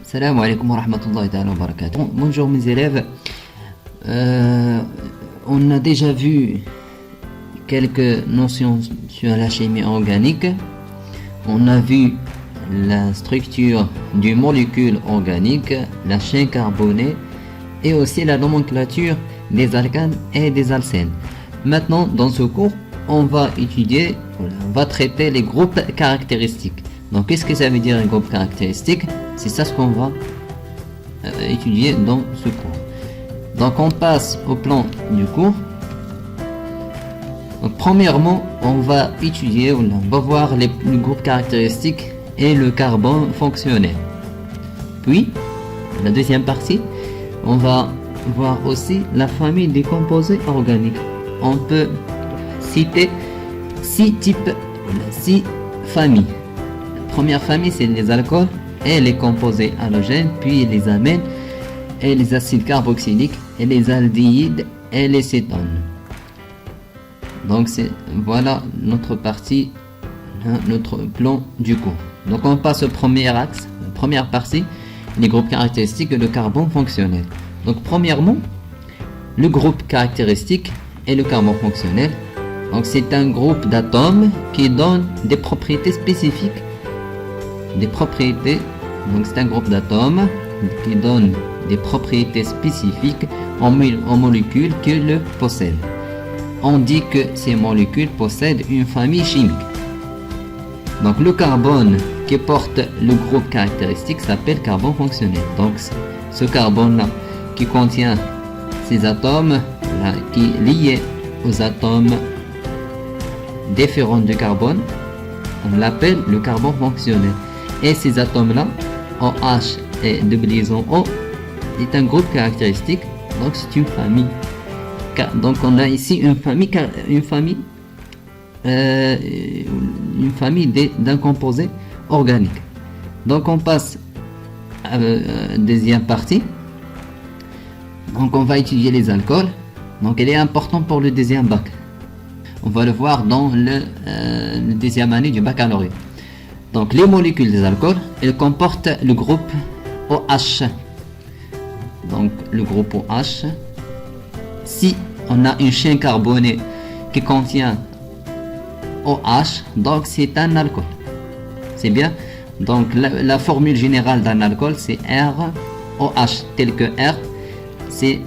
Salam alaikum wa rahmatullahi wa barakatuh. Bonjour mes élèves. On a déjà vu quelques notions sur la chimie organique. On a vu la structure du molécule organique, la chaîne carbonée et aussi la nomenclature des alcanes et des alcènes. Maintenant, dans ce cours, on va traiter les groupes caractéristiques. Donc, qu'est-ce que ça veut dire un groupe caractéristique? C'est ça ce qu'on va étudier dans ce cours. Donc, on passe au plan du cours. Donc, premièrement, on va étudier, on va voir le groupe caractéristique et le carbone fonctionnel. Puis, la deuxième partie, on va voir aussi la famille des composés organiques. On peut citer 6 types, 6 familles. La première famille, c'est les alcools et les composés halogènes, puis les amènes et les acides carboxyliques et les aldéhydes et les cétones. Donc voilà notre partie, notre plan du cours. Donc on passe au premier axe, la première partie, les groupes caractéristiques et le carbone fonctionnel. Donc premièrement, le groupe caractéristique et le carbone fonctionnel. Donc c'est un groupe d'atomes qui donne des propriétés spécifiques. Donc c'est un groupe d'atomes qui donne des propriétés spécifiques aux molécules qui le possèdent. On dit que ces molécules possèdent une famille chimique. Donc le carbone qui porte le groupe caractéristique s'appelle carbone fonctionnel. Donc ce carbone-là qui contient ces atomes là, qui est lié aux atomes différents de carbone, on l'appelle le carbone fonctionnel. Et ces atomes-là, OH et de liaison O, est un groupe caractéristique. Donc c'est une famille. Donc on a ici une famille d'un composé organique. Donc on passe à la deuxième partie. Donc on va étudier les alcools. Donc elle est importante pour le deuxième bac. On va le voir dans le deuxième année du baccalauréat. Donc les molécules des alcools, elles comportent le groupe OH. Donc le groupe OH, si on a une chaîne carbonée qui contient OH, donc c'est un alcool. C'est bien. Donc la formule générale d'un alcool, c'est ROH, tel que R, c'est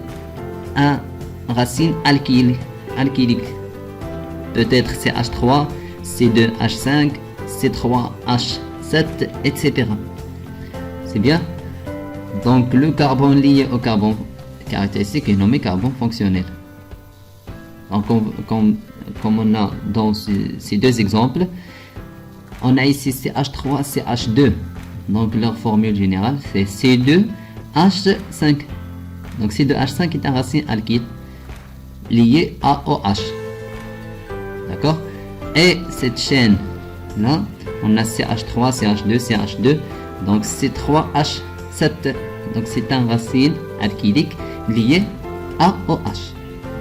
un racine alkylique. Peut-être CH3, C2H5, C3H7, etc. C'est bien. Donc le carbone lié au carbone caractéristique est nommé carbone fonctionnel. Donc comme on a dans ces deux exemples, on a ici CH3, CH2. Donc leur formule générale c'est C2H5. Donc C2H5 est un racine alkyle lié à OH. D'accord? Et cette chaîne là, on a CH3, CH2, CH2. Donc C3H7. Donc c'est un racine alkylique lié à OH.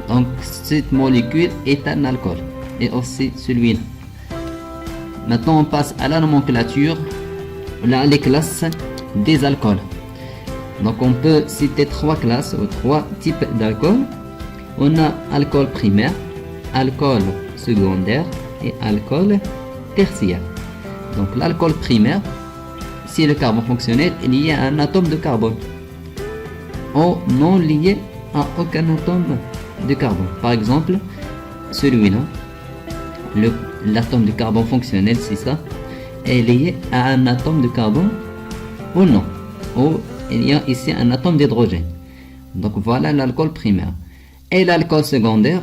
Donc cette molécule est un alcool. Et aussi celui-là. Maintenant on passe à la nomenclature, les classes des alcools. Donc on peut citer 3 classes ou 3 types d'alcool. On a alcool primaire, alcool secondaire et alcool tertiaire. Donc l'alcool primaire, c'est le carbone fonctionnel est lié à un atome de carbone ou non lié à aucun atome de carbone. Par exemple, celui-là, l'atome de carbone fonctionnel, c'est ça, est lié à un atome de carbone ou non, ou il y a ici un atome d'hydrogène. Donc voilà l'alcool primaire. Et l'alcool secondaire,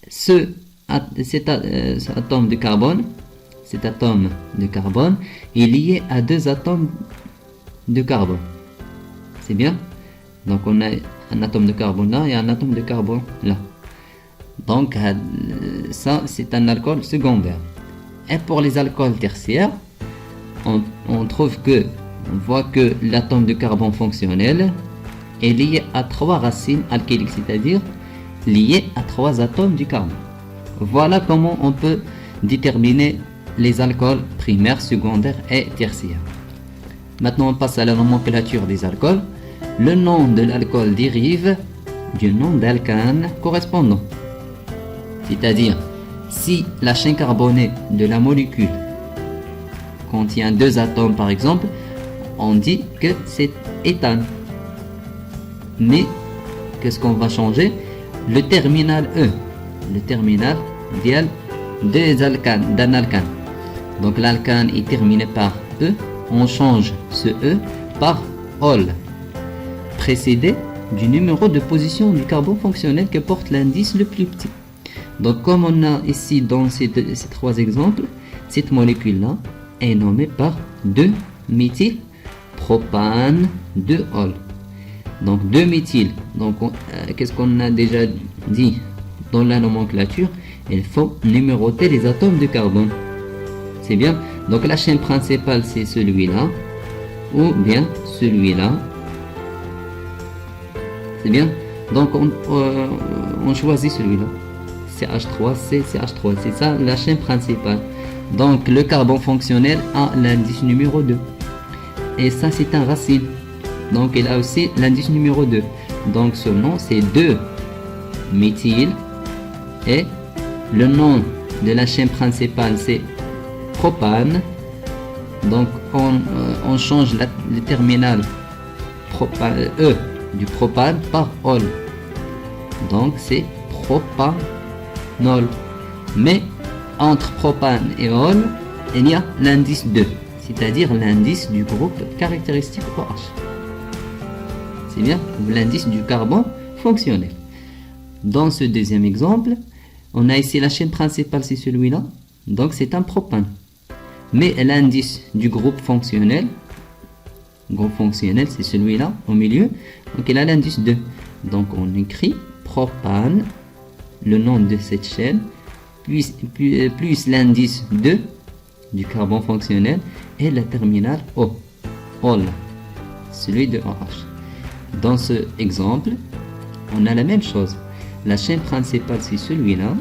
cet atome de carbone est lié à 2 atomes de carbone. C'est bien. Donc on a un atome de carbone là et un atome de carbone là. Donc ça c'est un alcool secondaire. Et pour les alcools tertiaires, on voit que l'atome de carbone fonctionnel est lié à 3 racines alkyliques, c'est-à-dire lié à 3 atomes du carbone. Voilà comment on peut déterminer les alcools primaires, secondaires et tertiaires. Maintenant, on passe à la nomenclature des alcools. Le nom de l'alcool dérive du nom d'alcane correspondant. C'est-à-dire, si la chaîne carbonée de la molécule contient 2 atomes par exemple, on dit que c'est éthane. Mais, qu'est-ce qu'on va changer? Le terminal E. Le terminal d'un alcane. Donc l'alcane est terminé par E. On change ce E par ol, précédé du numéro de position du carbone fonctionnel que porte l'indice le plus petit. Donc comme on a ici dans ces 3 exemples, cette molécule-là est nommée par 2-méthylpropane 2-ol. Donc 2-méthyl, donc qu'est-ce qu'on a déjà dit dans la nomenclature? Il faut numéroter les atomes de carbone. C'est bien. Donc la chaîne principale c'est celui-là, ou bien celui-là. C'est bien. Donc on choisit celui-là. CH3, CH3, c'est ça la chaîne principale. Donc le carbone fonctionnel a l'indice numéro 2. Et ça c'est un racine. Donc il a aussi l'indice numéro 2. Donc ce nom c'est 2-méthyl. Et le nom de la chaîne principale c'est propane. Donc on change le terminal E du propane par ol. Donc c'est propanol. Mais entre propane et ol, il y a l'indice 2, c'est-à-dire l'indice du groupe caractéristique OH. C'est bien, l'indice du carbone fonctionnel. Dans ce deuxième exemple, on a ici la chaîne principale, c'est celui-là. Donc c'est un propane. Mais l'indice du groupe fonctionnel c'est celui-là au milieu. Donc il a l'indice 2. Donc on écrit propane, le nom de cette chaîne, plus l'indice 2 du carbone fonctionnel et la terminale O, ol, celui de OH. Dans ce exemple, on a la même chose. La chaîne principale c'est celui-là.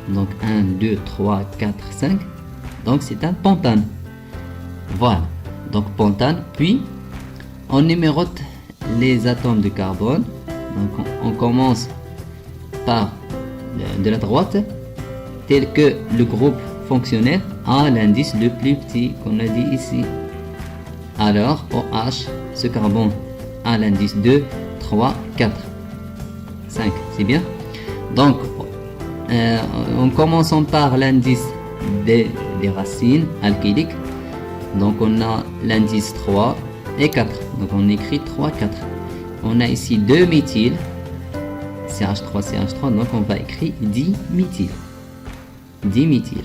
Donc 1, 2, 3, 4, 5. Donc c'est un pentane. Voilà. Donc pentane. Puis on numérote les atomes de carbone. Donc on commence par de la droite, tel que le groupe fonctionnel a l'indice le plus petit qu'on a dit ici. Alors OH, ce carbone a l'indice 2, 3, 4, 5. C'est bien. Donc en commençant par l'indice des racines alkyliques, donc on a l'indice 3 et 4. Donc on écrit 3, 4. On a ici 2 méthyl, CH3, CH3, donc on va écrire diméthyl. Diméthyl.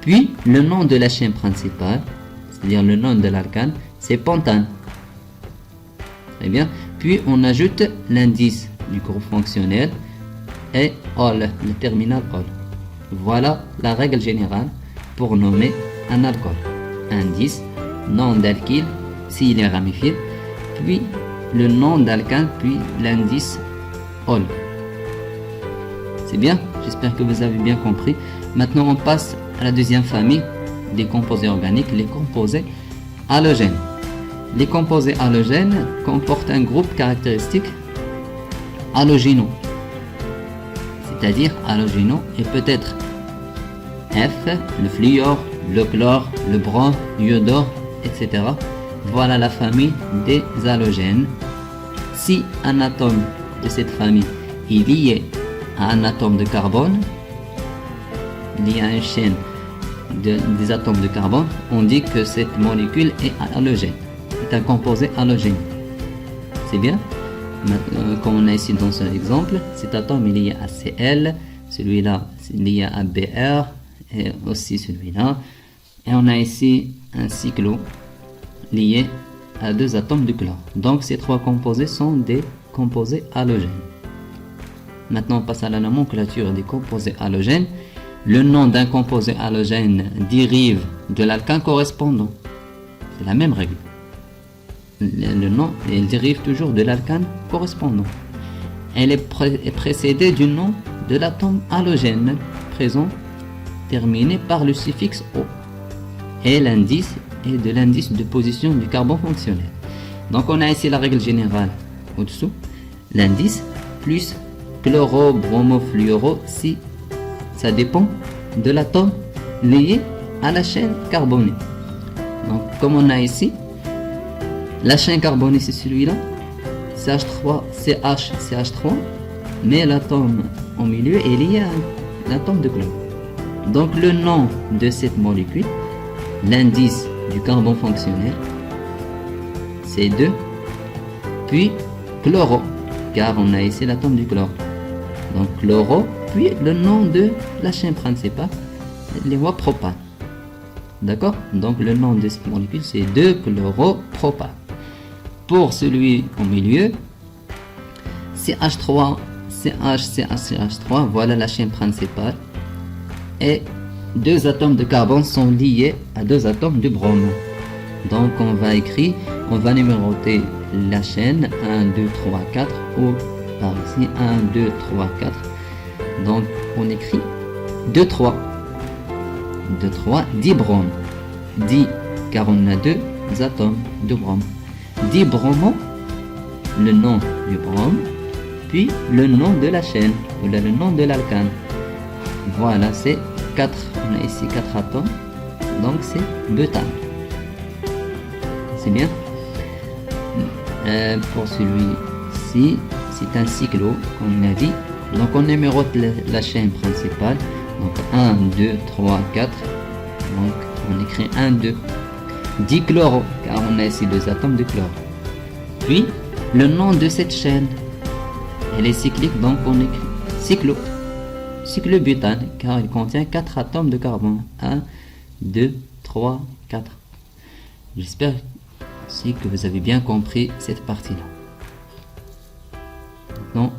Puis le nom de la chaîne principale, c'est-à-dire le nom de l'alcane, c'est pentane. Très bien. Puis on ajoute l'indice du groupe fonctionnel et ol, le terminal ol. Voilà la règle générale pour nommer un alcool. Indice, nom d'alkyle s'il est ramifié, puis le nom d'alcane, puis l'indice ol. C'est bien? J'espère que vous avez bien compris. Maintenant on passe à la deuxième famille des composés organiques, les composés halogènes. Les composés halogènes comportent un groupe caractéristique halogénaux, c'est-à-dire halogénaux et peut-être F, le fluor, le chlore, le brom, l'iodore, etc. Voilà la famille des halogènes. Si un atome de cette famille est lié à un atome de carbone, lié à une chaîne des atomes de carbone, on dit que cette molécule est halogène, est un composé halogène. C'est bien? Comme on a ici dans cet exemple, cet atome est lié à Cl, celui-là est lié à Br, et aussi celui-là. Et on a ici un cyclo lié à 2 atomes de chlore. Donc ces 3 composés sont des composés halogènes. Maintenant on passe à la nomenclature des composés halogènes. Le nom d'un composé halogène dérive de l'alcane correspondant. C'est la même règle. Le nom, il dérive toujours de l'alcane correspondant. Elle est précédée du nom de l'atome halogène présent terminé par le suffixe O. Et l'indice et de l'indice de position du carbone fonctionnel. Donc on a ici la règle générale au-dessous. L'indice plus chloro, bromo, fluoro, si ça dépend de l'atome lié à la chaîne carbonée. Donc comme on a ici, la chaîne carbonée c'est celui-là, CH3, CH, CH3, mais l'atome au milieu est lié à l'atome de chlore. Donc le nom de cette molécule, l'indice du carbone fonctionnel, c'est 2, puis chloro, car on a ici l'atome du chlore. Donc chloro, puis le nom de la chaîne principale, les voies propane. D'accord? Donc le nom de cette molécule c'est 2-chloropropane. Pour celui au milieu, CH3, CH, CH, CH3, voilà la chaîne principale. Et 2 atomes de carbone sont liés à 2 atomes de brome. Donc on va écrire, on va numéroter la chaîne 1, 2, 3, 4 ou par ici 1, 2, 3, 4. Donc on écrit 2, 3. 2, 3, dibrome. Di, car on a 2 atomes de brome. Dibromo, le nom du brome, puis le nom de la chaîne, ou le nom de l'alcane. Voilà, c'est 4. On a ici 4 atomes, donc c'est butane. C'est bien. Pour celui-ci, c'est un cyclo, comme on a dit. Donc on numérote la chaîne principale. Donc 1, 2, 3, 4. Donc on écrit 1, 2. Dichloro, car on a ici 2 atomes de chlore. Puis le nom de cette chaîne, elle est cyclique, donc on écrit cyclo. Cyclobutane, car il contient 4 atomes de carbone. 1, 2, 3, 4. J'espère aussi que vous avez bien compris cette partie-là. Maintenant,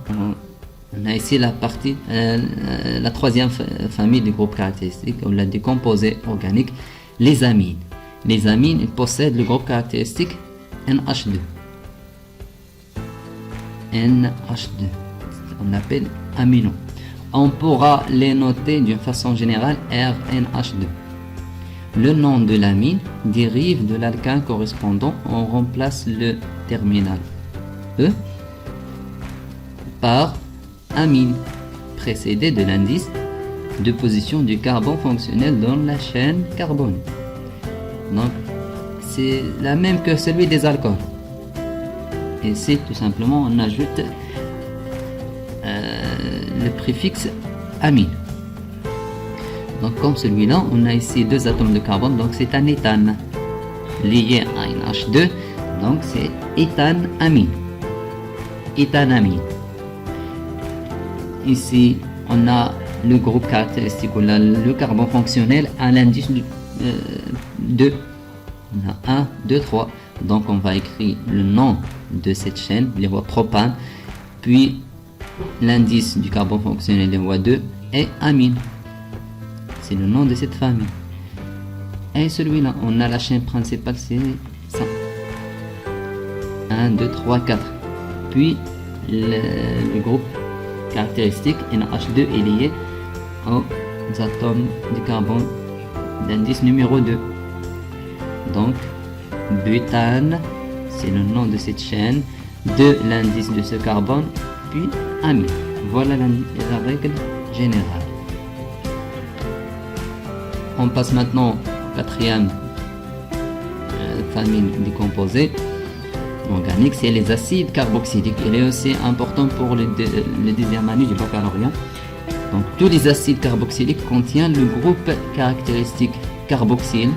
on a ici la partie, la troisième famille du groupe caractéristique, ou la des composés organiques, les amines. Les amines ils possèdent le groupe caractéristique NH2. NH2, on appelle amino. On pourra les noter d'une façon générale RNH2. Le nom de l'amine dérive de l'alcane correspondant. On remplace le terminal E par amine, précédé de l'indice de position du carbone fonctionnel dans la chaîne carbone. Donc, c'est la même que celui des alcools. Et c'est tout simplement, on ajoute le préfixe amine. Donc, comme celui-là, on a ici 2 atomes de carbone, donc c'est un éthane lié à un H2, donc c'est éthanamine. Éthanamine. Ici, on a le groupe caractéristique, on a le carbone fonctionnel à l'indice 2. On a 1, 2, 3. Donc, on va écrire le nom de cette chaîne, les voies propane, puis l'indice du carbone fonctionnel, les voies 2, et amine. C'est le nom de cette famille. Et celui-là, on a la chaîne principale, c'est ça. 1, 2, 3, 4. Puis, le groupe caractéristique NH2 est lié aux atomes de carbone d'indice numéro 2. Donc, butane, c'est le nom de cette chaîne, de l'indice de ce carbone, puis amine. Voilà la règle générale. On passe maintenant au quatrième famille des composés organiques, c'est les acides carboxyliques. Il est aussi important pour le deuxième année du baccalauréat. Donc tous les acides carboxyliques contiennent le groupe caractéristique carboxyle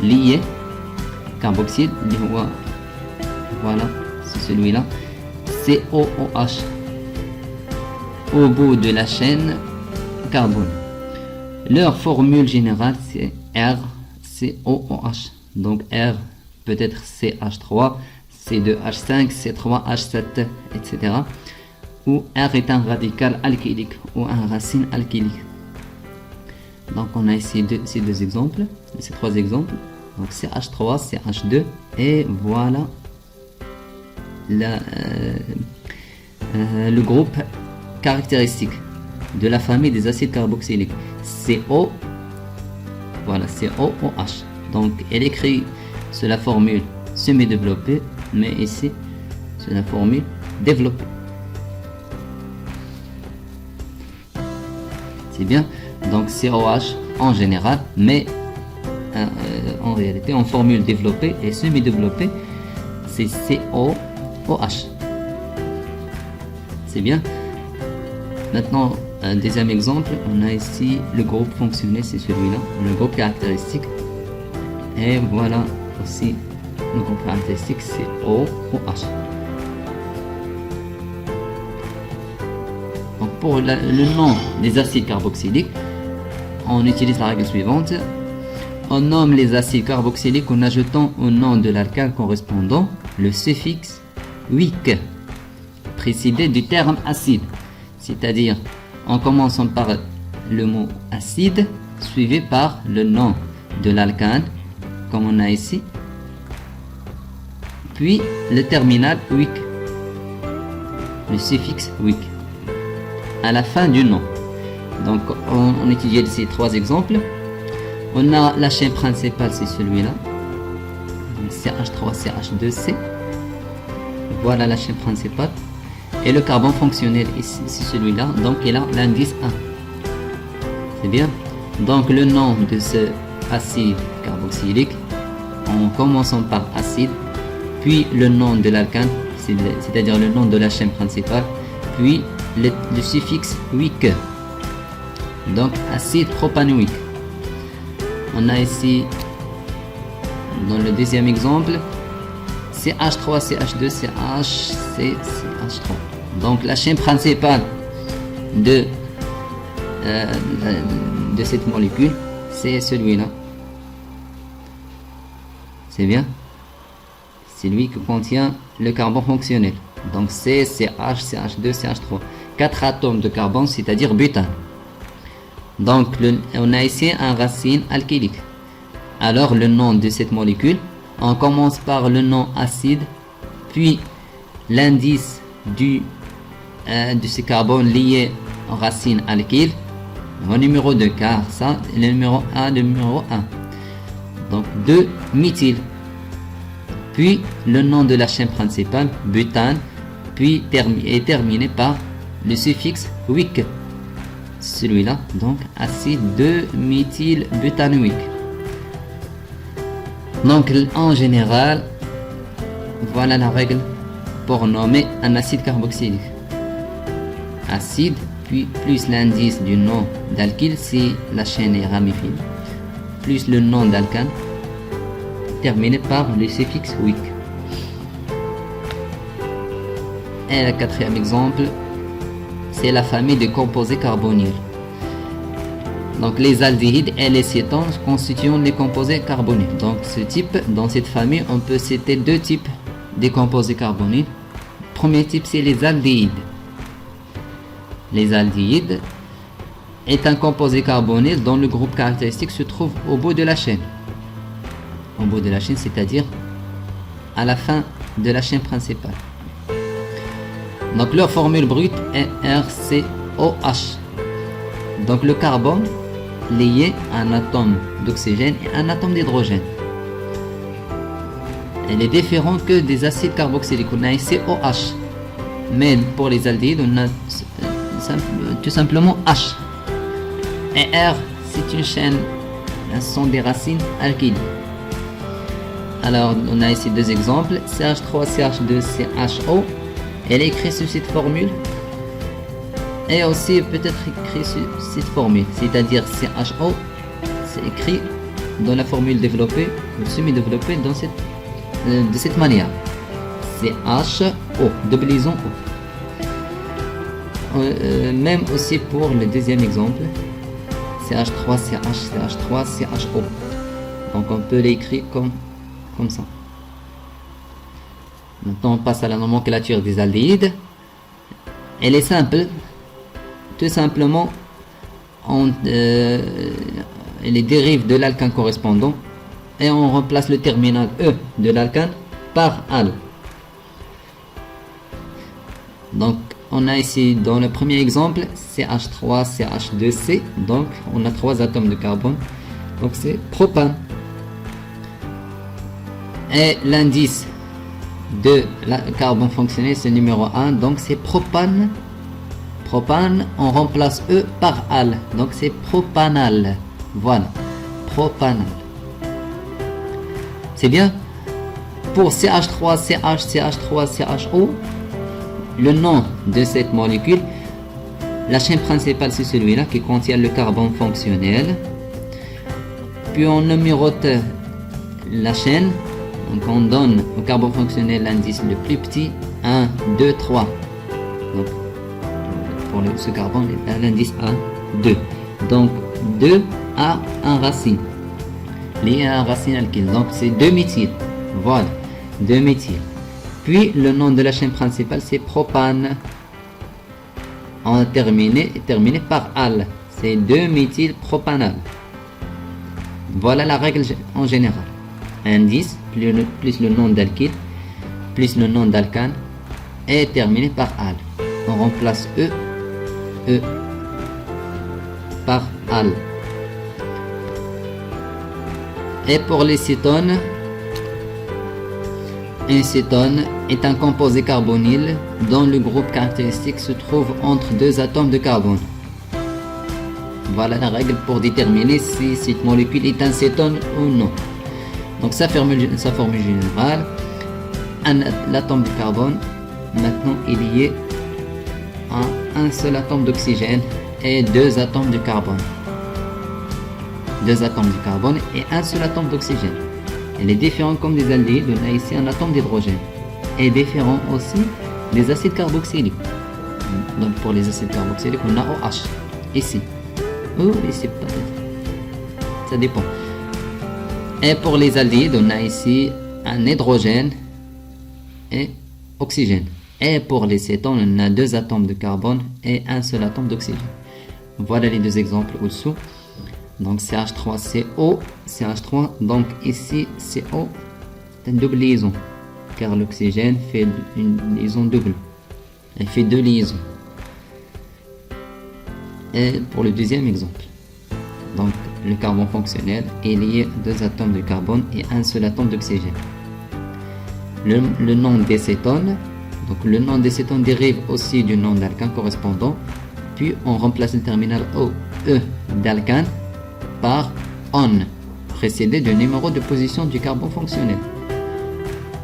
lié. Carboxyle, voilà, c'est celui-là. COOH au bout de la chaîne carbone. Leur formule générale c'est RCOOH. Donc R peut être CH3, C2H5, C3H7, etc. Où R est un radical alkylique ou un racine alkylique. Donc on a ici ces 2 exemples, ces 3 exemples. Donc CH3, CH2 et voilà le groupe caractéristique de la famille des acides carboxyliques. CO, voilà, COOH. Donc elle écrit sur la formule semi-développée, mais ici c'est la formule développée. C'est bien. Donc COH en général, mais en réalité en formule développée et semi-développée, c'est COOH. C'est bien. Maintenant, un deuxième exemple, on a ici le groupe fonctionnel, c'est celui-là, le groupe caractéristique. Et voilà aussi le groupe caractéristique, c'est OOH. Donc pour le nom des acides carboxyliques, on utilise la règle suivante. On nomme les acides carboxyliques en ajoutant au nom de l'alcane correspondant le suffixe -ique, précédé du terme acide. C'est-à-dire, en commençant par le mot acide, suivi par le nom de l'alcane, comme on a ici, puis le terminal -ique, le suffixe -ique, à la fin du nom. Donc, on étudie ici trois exemples. On a la chaîne principale, c'est celui-là, CH3CH2C. Voilà la chaîne principale. Et le carbone fonctionnel, ici, c'est celui-là, donc il a l'indice 1. C'est bien. Donc le nom de ce acide carboxylique, en commençant par acide, puis le nom de l'alcane, c'est-à-dire le nom de la chaîne principale, puis le suffixe -ique. Donc acide propanoïque. On a ici, dans le deuxième exemple, CH3, CH2, CH, CH3. Donc la chaîne principale de cette molécule, c'est celui-là. C'est bien. C'est lui qui contient le carbone fonctionnel. Donc c'est CH, CH2, CH3. 4 atomes de carbone, c'est-à-dire butane. Donc on a ici un racine alkylique. Alors le nom de cette molécule, on commence par le nom acide, puis l'indice de ce carbone lié en racine alkyle, au numéro 2, car ça est le numéro 1, le numéro 1. Donc 2-méthyle. Puis le nom de la chaîne principale, butane, puis est terminé par le suffixe -ique. Celui-là, donc acide 2-méthylbutanoïque. Donc en général, voilà la règle pour nommer un acide carboxylique. Acide, puis plus l'indice du nom d'alkyle si la chaîne est ramifiée, plus le nom d'alcane, terminé par le suffixe -ique. Et le quatrième exemple, c'est la famille de composés carbonyles. Donc les aldéhydes et les cétones constituent les composés carbonyles. Donc dans cette famille, on peut citer deux types de composés carbonyles. Le premier type, c'est les aldéhydes. Les aldéhydes est un composé carbonyle dont le groupe caractéristique se trouve au bout de la chaîne. Au bout de la chaîne, c'est-à-dire à la fin de la chaîne principale. Donc leur formule brute est RCOH. Donc le carbone lié à un atome d'oxygène et un atome d'hydrogène. Elle est différente que des acides carboxyliques. On a ici OH. Mais pour les aldéhydes, on a tout simplement H. Et R, c'est une chaîne. Ce sont des racines alkyles. Alors, on a ici deux exemples. CH3, CH2, CHO. Elle est écrite sur cette formule. Et aussi peut-être écrit sur cette formule. C'est-à-dire CHO, c'est écrit dans la formule développée ou semi-développée de cette manière. CHO, doublison O. Même aussi pour le deuxième exemple. CH3, CH, CH3, CHO. Donc on peut l'écrire comme ça. Maintenant on passe à la nomenclature des aldéhydes. Elle est simple. Tout simplement, elle dérive de l'alcane correspondant et on remplace le terminal E de l'alcane par al. Donc on a ici dans le premier exemple CH3, CH2C, donc on a 3 atomes de carbone, donc c'est propane. Et l'indice de la carbone fonctionnel, c'est numéro 1, donc c'est propane. Propane, on remplace E par al, donc c'est propanal. Voilà, propanal. C'est bien. Pour CH3, CH, CH3, CHO, le nom de cette molécule, la chaîne principale c'est celui-là qui contient le carbone fonctionnel. Puis on numérote la chaîne, donc on donne au carbone fonctionnel l'indice le plus petit, 1, 2, 3. Donc pour ce carbone, l'indice 1, 2. Donc 2 a un racine, lié à un racine alkyle, donc c'est 2-méthyl. Voilà, 2-méthyl. Puis le nom de la chaîne principale c'est propane. On a terminé par al, c'est 2-méthylpropanal. Voilà la règle en général. Indice plus le nom d'alkyle plus le nom d'alcane est terminé par al. On remplace E par al. Et pour les cétones, un cétone est un composé carbonyle dont le groupe caractéristique se trouve entre deux atomes de carbone. Voilà la règle pour déterminer si cette molécule est un cétone ou non. Donc sa formule générale, l'atome de carbone maintenant est lié à un seul atome d'oxygène et deux atomes de carbone. Deux atomes de carbone et un seul atome d'oxygène. Elle est différente comme des aldehydes, on a ici un atome d'hydrogène. Et différent aussi des acides carboxyliques. Donc pour les acides carboxyliques, on a OH ici. Ou ici peut-être. Ça dépend. Et pour les aldéhydes, on a ici un hydrogène et oxygène. Et pour les cétones, on a deux atomes de carbone et un seul atome d'oxygène. Voilà les deux exemples au-dessous. Donc CH3CO, CH3, donc ici CO, c'est une double liaison, car l'oxygène fait une liaison double, elle fait deux liaisons. Et pour le deuxième exemple, donc le carbone fonctionnel est lié à deux atomes de carbone et un seul atome d'oxygène. Le nom des cétones, donc le nom des cétones dérive aussi du nom d'alcane correspondant, puis on remplace le terminal O, E d'alcane par on, précédé du numéro de position du carbone fonctionnel.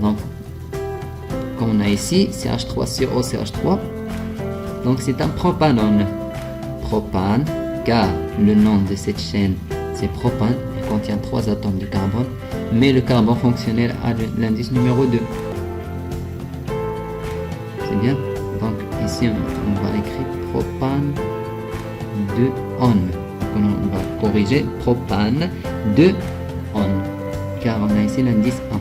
Donc, comme on a ici, CH3CO, CH3, donc c'est un propanone. Propane, car le nom de cette chaîne c'est propane, elle contient trois atomes de carbone, mais le carbone fonctionnel a l'indice numéro 2. C'est bien. Donc ici on va écrire propane 2 on. On va corriger propane 2 on, car on a ici l'indice 1.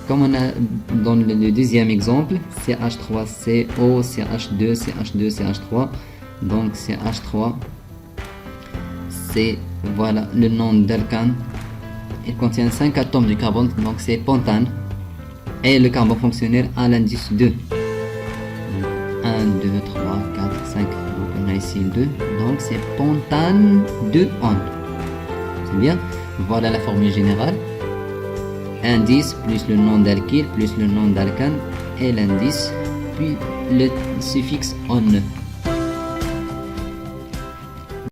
Comme on a dans le deuxième exemple, CH3CO, CH2, CH2, CH3, donc CH3, c'est voilà le nom d'alcane. Il contient 5 atomes de carbone, donc c'est pentane. Et le carbone fonctionnel a l'indice 2. Donc 1, 2, 3, 4, 5. Donc on a ici 2. Donc c'est pentane 2 on. C'est bien. Voilà la formule générale. Indice plus le nom d'alkyle plus le nom d'alcane et l'indice puis le suffixe on.